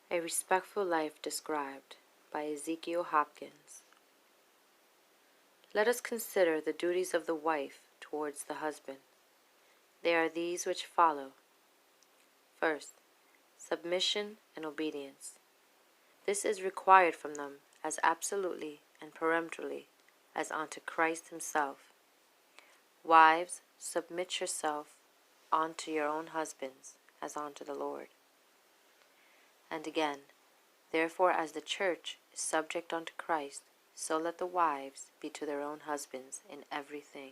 A Respectful Life Described by Ezekiel Hopkins. Let us consider the duties of the wife towards the husband. They are these which follow. First, submission and obedience. This is required from them as absolutely and peremptorily as unto Christ himself. Wives, submit yourself unto your own husbands as unto the Lord. And again, therefore as the church is subject unto Christ, so let the wives be to their own husbands in everything.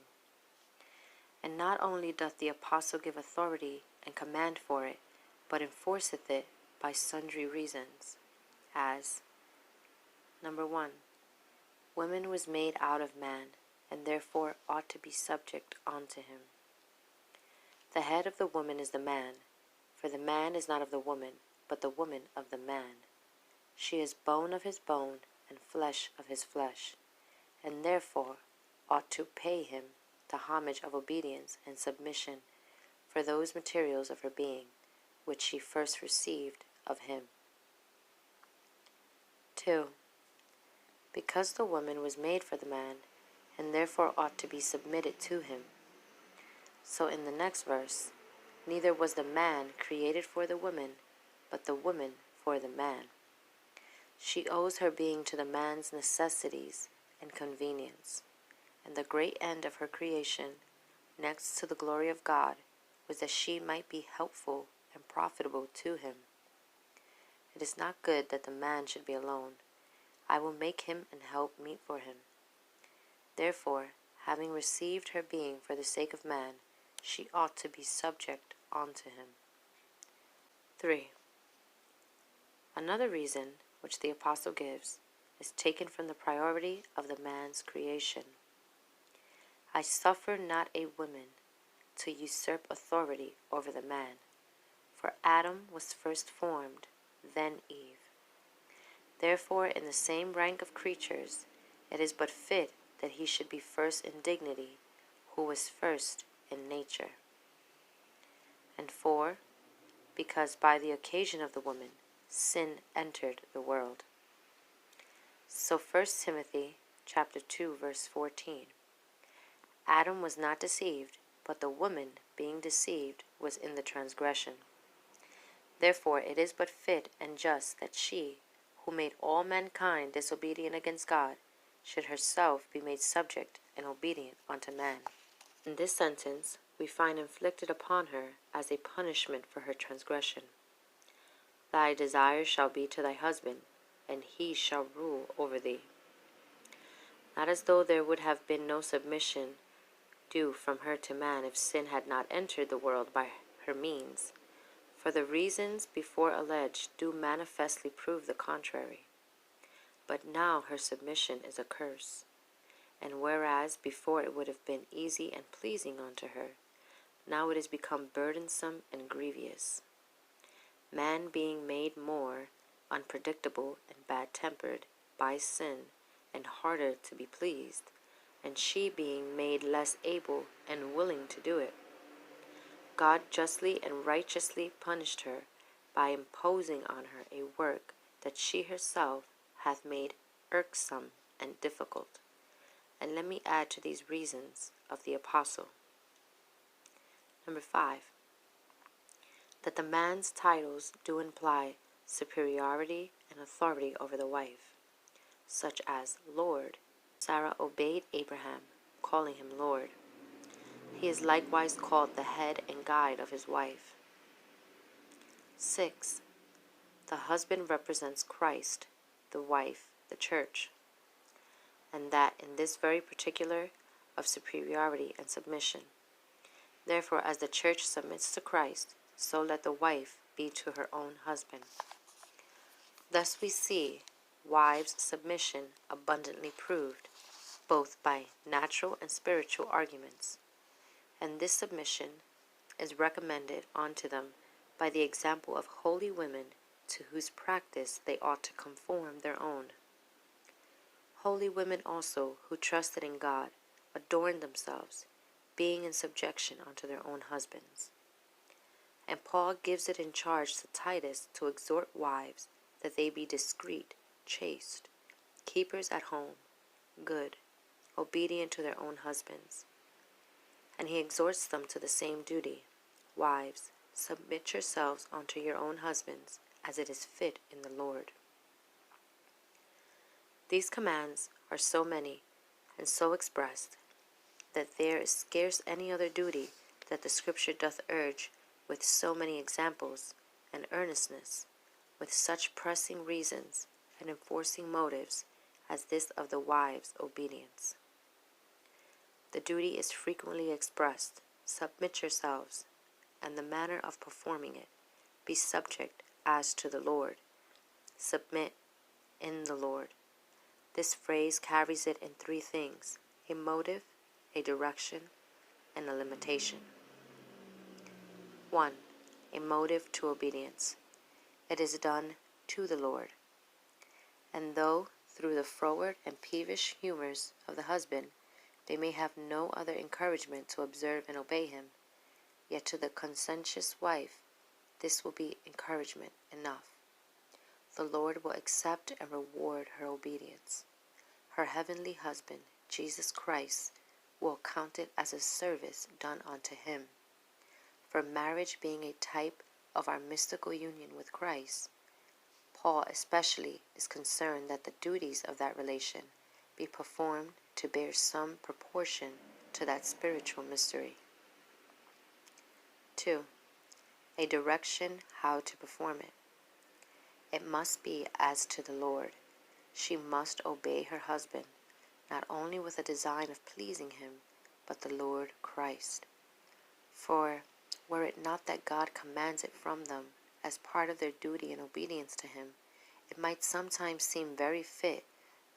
And not only doth the apostle give authority and command for it, but enforceth it by sundry reasons, as, number 1, woman was made out of man, and therefore ought to be subject unto him. The head of the woman is the man, for the man is not of the woman, but the woman of the man. She is bone of his bone, and flesh of his flesh, and therefore ought to pay him the homage of obedience and submission for those materials of her being, which she first received of him. 2. Because the woman was made for the man, and therefore ought to be submitted to him. So in the next verse, neither was the man created for the woman, but the woman for the man. She owes her being to the man's necessities and convenience, and the great end of her creation, next to the glory of God, was that she might be helpful and profitable to him. It is not good that the man should be alone. I will make him and help meet for him. Therefore, having received her being for the sake of man, she ought to be subject unto him. 3. Another reason which the apostle gives is taken from the priority of the man's creation. I suffer not a woman to usurp authority over the man, for Adam was first formed, then Eve. Therefore, in the same rank of creatures, it is but fit that he should be first in dignity, who was first in nature. And 4, because by the occasion of the woman, sin entered the world. So 1 Timothy chapter 2, verse 14. Adam was not deceived, but the woman, being deceived, was in the transgression. Therefore it is but fit and just that she, who made all mankind disobedient against God, should herself be made subject and obedient unto man. In this sentence we find inflicted upon her as a punishment for her transgression. Thy desire shall be to thy husband, and he shall rule over thee. Not as though there would have been no submission due from her to man if sin had not entered the world by her means, for the reasons before alleged do manifestly prove the contrary. But now her submission is a curse, and whereas before it would have been easy and pleasing unto her, now it is become burdensome and grievous. Man being made more unpredictable and bad-tempered by sin, and harder to be pleased, and she being made less able and willing to do it, God justly and righteously punished her by imposing on her a work that she herself hath made irksome and difficult. And let me add to these reasons of the apostle. Number 5, that the man's titles do imply superiority and authority over the wife, such as Lord. Sarah obeyed Abraham, calling him Lord. He is likewise called the head and guide of his wife. 6. The husband represents Christ, the wife, the church, and that in this very particular of superiority and submission. Therefore, as the church submits to Christ, so let the wife be to her own husband. Thus we see wives' submission abundantly proved, both by natural and spiritual arguments, and this submission is recommended unto them by the example of holy women to whose practice they ought to conform their own. Holy women also, who trusted in God, adorned themselves, being in subjection unto their own husbands. And Paul gives it in charge to Titus to exhort wives that they be discreet, chaste, keepers at home, good, obedient to their own husbands. And he exhorts them to the same duty. Wives, submit yourselves unto your own husbands, as it is fit in the Lord. These commands are so many and so expressed that there is scarce any other duty that the Scripture doth urge with so many examples and earnestness, with such pressing reasons and enforcing motives as this of the wives' obedience. The duty is frequently expressed, submit yourselves, and the manner of performing it, be subject as to the Lord, submit in the Lord. This phrase carries it in three things: a motive, a direction, and a limitation. 1. A motive to obedience. It is done to the Lord. And though, through the froward and peevish humors of the husband, they may have no other encouragement to observe and obey him, yet to the conscientious wife this will be encouragement enough. The Lord will accept and reward her obedience. Her heavenly husband, Jesus Christ, will count it as a service done unto him. For marriage being a type of our mystical union with Christ, Paul especially is concerned that the duties of that relation be performed to bear some proportion to that spiritual mystery. 2. A direction how to perform it. It must be as to the Lord. She must obey her husband, not only with a design of pleasing him, but the Lord Christ. For were it not that God commands it from them as part of their duty and obedience to him, it might sometimes seem very fit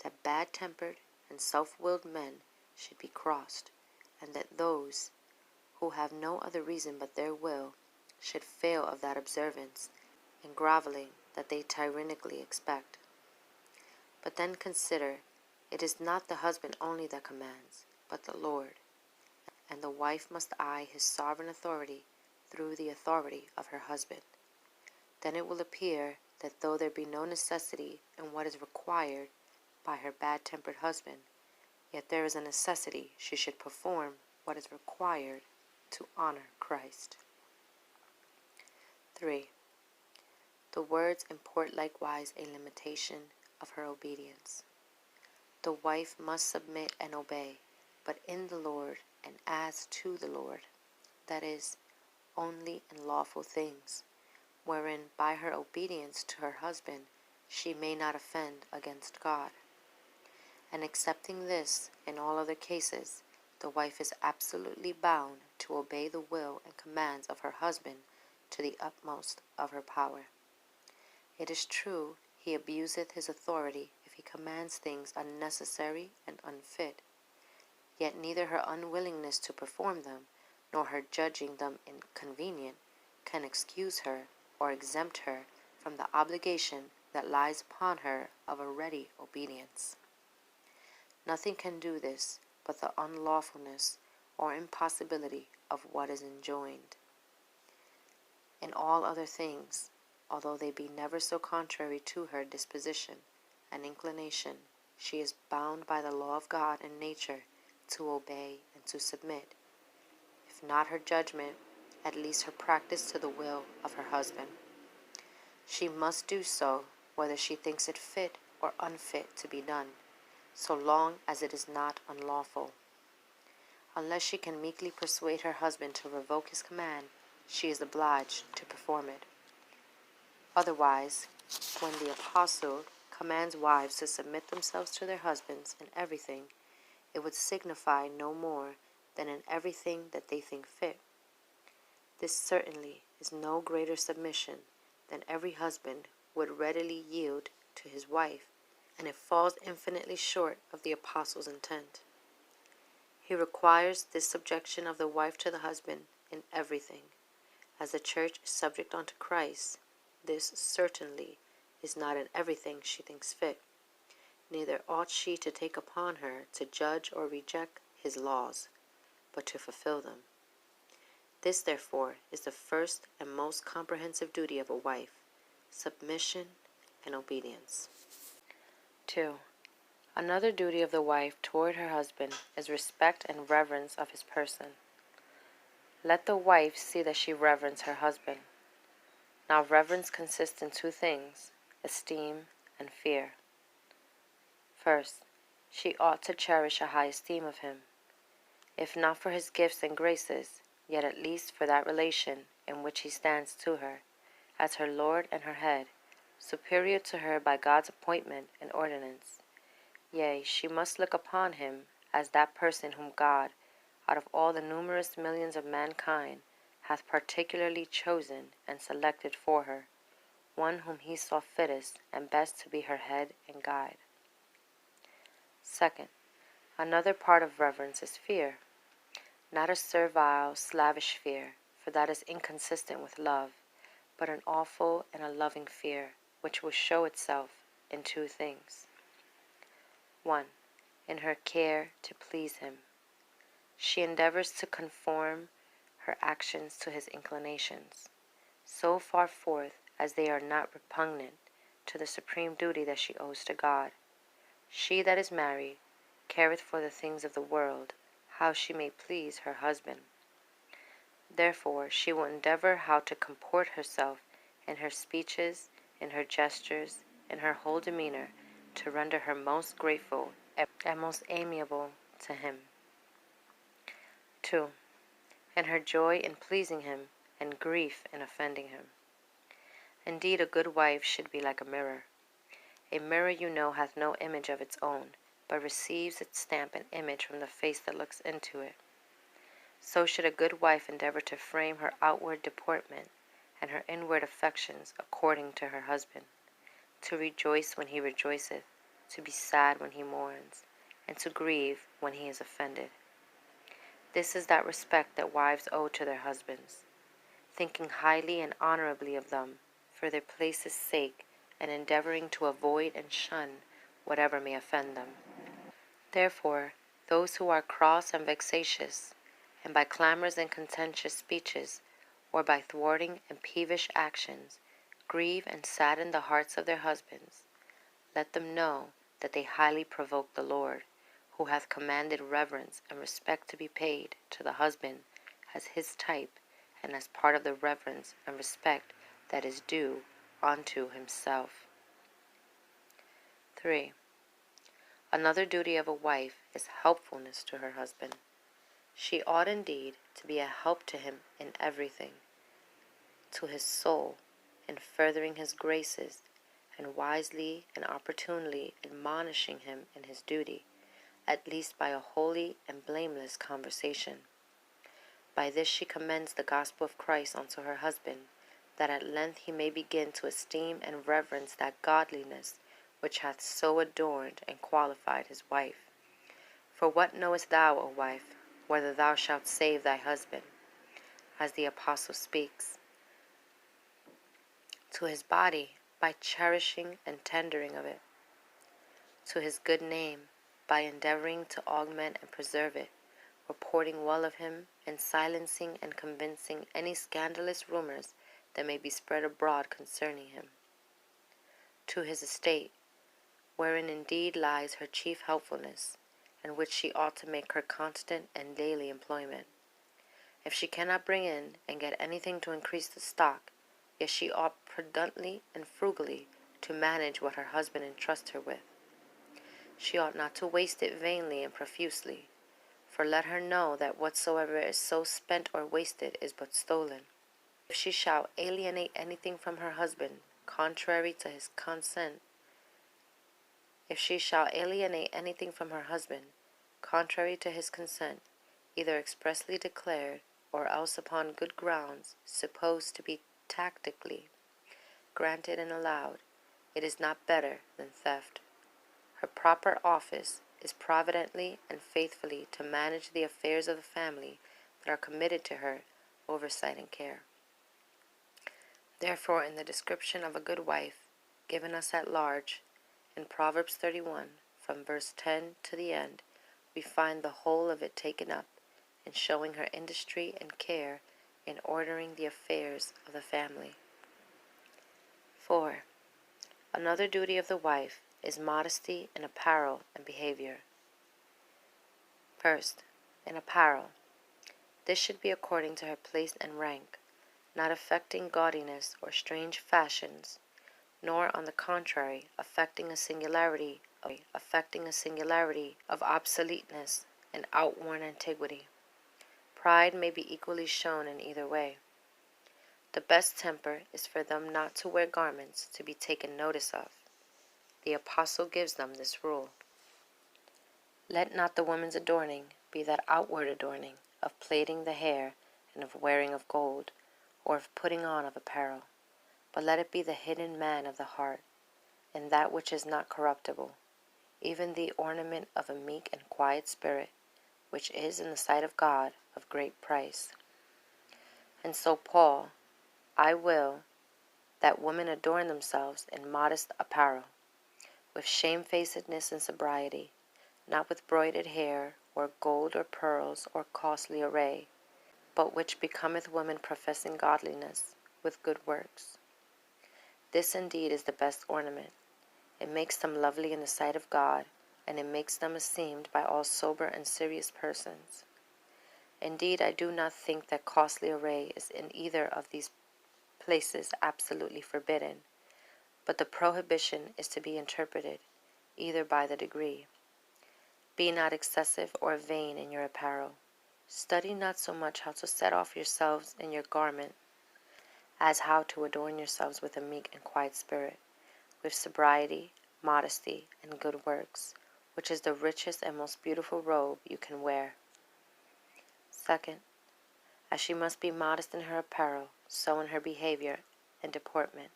that bad-tempered and self-willed men should be crossed, and that those who have no other reason but their will should fail of that observance and groveling that they tyrannically expect. But then consider, it is not the husband only that commands, but the Lord, and the wife must eye his sovereign authority through the authority of her husband. Then it will appear that though there be no necessity in what is required by her bad-tempered husband, yet there is a necessity she should perform what is required to honor Christ. 3. The words import likewise a limitation of her obedience. The wife must submit and obey, but in the Lord and as to the Lord, that is, only in lawful things, wherein by her obedience to her husband she may not offend against God. And accepting this in all other cases, the wife is absolutely bound to obey the will and commands of her husband to the utmost of her power. It is true, he abuseth his authority if he commands things unnecessary and unfit, yet neither her unwillingness to perform them, nor her judging them inconvenient, can excuse her or exempt her from the obligation that lies upon her of a ready obedience. Nothing can do this but the unlawfulness or impossibility of what is enjoined. In all other things, although they be never so contrary to her disposition and inclination, she is bound by the law of God and nature to obey and to submit, if not her judgment, at least her practice to the will of her husband. She must do so whether she thinks it fit or unfit to be done, so long as it is not unlawful. Unless she can meekly persuade her husband to revoke his command, she is obliged to perform it. Otherwise, when the apostle commands wives to submit themselves to their husbands in everything, it would signify no more than in everything that they think fit. This certainly is no greater submission than every husband would readily yield to his wife, and it falls infinitely short of the apostle's intent. He requires this subjection of the wife to the husband in everything. As the church is subject unto Christ, this certainly is not in everything she thinks fit. Neither ought she to take upon her to judge or reject his laws, but to fulfill them. This, therefore, is the first and most comprehensive duty of a wife, submission and obedience. 2. Another duty of the wife toward her husband is respect and reverence of his person. Let the wife see that she reverence her husband. Now reverence consists in two things, esteem and fear. First, she ought to cherish a high esteem of him, if not for his gifts and graces, yet at least for that relation in which he stands to her, as her Lord and her head, superior to her by God's appointment and ordinance. Yea, she must look upon him as that person whom God, out of all the numerous millions of mankind, hath particularly chosen and selected for her, one whom he saw fittest and best to be her head and guide. Second, another part of reverence is fear, not a servile, slavish fear, for that is inconsistent with love, but an awful and a loving fear, which will show itself in two things. 1. In her care to please him. She endeavors to conform her actions to his inclinations, so far forth as they are not repugnant to the supreme duty that she owes to God. She that is married careth for the things of the world, how she may please her husband. Therefore she will endeavor how to comport herself in her speeches, in her gestures, in her whole demeanor, to render her most grateful and most amiable to him. 2. In her joy in pleasing him, and grief in offending him. Indeed, a good wife should be like a mirror. A mirror, you know, hath no image of its own, but receives its stamp and image from the face that looks into it. So should a good wife endeavor to frame her outward deportment and her inward affections according to her husband, to rejoice when he rejoiceth, to be sad when he mourns, and to grieve when he is offended. This is that respect that wives owe to their husbands, thinking highly and honorably of them for their place's sake, and endeavoring to avoid and shun whatever may offend them. Therefore, those who are cross and vexatious, and by clamors and contentious speeches, or by thwarting and peevish actions, grieve and sadden the hearts of their husbands, let them know that they highly provoke the Lord, who hath commanded reverence and respect to be paid to the husband as his type, and as part of the reverence and respect that is due unto himself. 3. Another duty of a wife is helpfulness to her husband. She ought indeed to be a help to him in everything, to his soul, in furthering his graces, and wisely and opportunely admonishing him in his duty, at least by a holy and blameless conversation. By this she commends the gospel of Christ unto her husband, that at length he may begin to esteem and reverence that godliness which hath so adorned and qualified his wife. For what knowest thou, O wife, whether thou shalt save thy husband? As the apostle speaks, to his body by cherishing and tendering of it, to his good name by endeavoring to augment and preserve it, reporting well of him, and silencing and convincing any scandalous rumors that may be spread abroad concerning him, to his estate, wherein indeed lies her chief helpfulness, and which she ought to make her constant and daily employment. If she cannot bring in and get anything to increase the stock, yet she ought prudently and frugally to manage what her husband entrusts her with. She ought not to waste it vainly and profusely, for let her know that whatsoever is so spent or wasted is but stolen. If she shall alienate anything from her husband, contrary to his consent, either expressly declared, or else upon good grounds, supposed to be tacitly granted and allowed, it is not better than theft. Her proper office is providently and faithfully to manage the affairs of the family that are committed to her oversight and care. Therefore, in the description of a good wife, given us at large, in Proverbs 31, from verse 10 to the end, we find the whole of it taken up, in showing her industry and care in ordering the affairs of the family. 4. Another duty of the wife is modesty in apparel and behavior. First, in apparel, this should be according to her place and rank, not affecting gaudiness or strange fashions, nor on the contrary affecting a singularity of obsoleteness and outworn antiquity. Pride may be equally shown in either way. The best temper is for them not to wear garments to be taken notice of. The apostle gives them this rule. Let not the woman's adorning be that outward adorning of plaiting the hair and of wearing of gold, or of putting on of apparel, but let it be the hidden man of the heart, and that which is not corruptible, even the ornament of a meek and quiet spirit, which is in the sight of God of great price. And so Paul, I will that women adorn themselves in modest apparel, with shamefacedness and sobriety, not with broided hair, or gold or pearls, or costly array, but which becometh women professing godliness, with good works. This indeed is the best ornament. It makes them lovely in the sight of God, and it makes them esteemed by all sober and serious persons. Indeed, I do not think that costly array is in either of these places absolutely forbidden, but the prohibition is to be interpreted either by the degree. Be not excessive or vain in your apparel. Study not so much how to set off yourselves in your garment, as how to adorn yourselves with a meek and quiet spirit, with sobriety, modesty, and good works, which is the richest and most beautiful robe you can wear. Second, as she must be modest in her apparel, so in her behavior and deportment.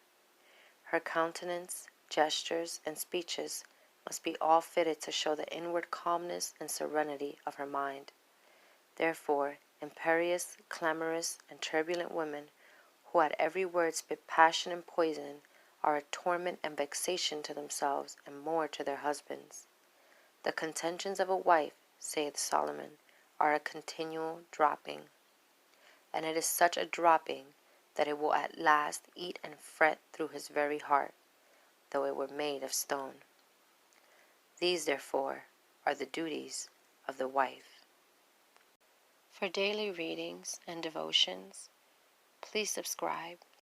Her countenance, gestures, and speeches must be all fitted to show the inward calmness and serenity of her mind. Therefore, imperious, clamorous, and turbulent women, who at every word spit passion and poison, are a torment and vexation to themselves, and more to their husbands. The contentions of a wife, saith Solomon, are a continual dropping. And it is such a dropping that it will at last eat and fret through his very heart, though it were made of stone. These, therefore, are the duties of the wife. For daily readings and devotions, please subscribe.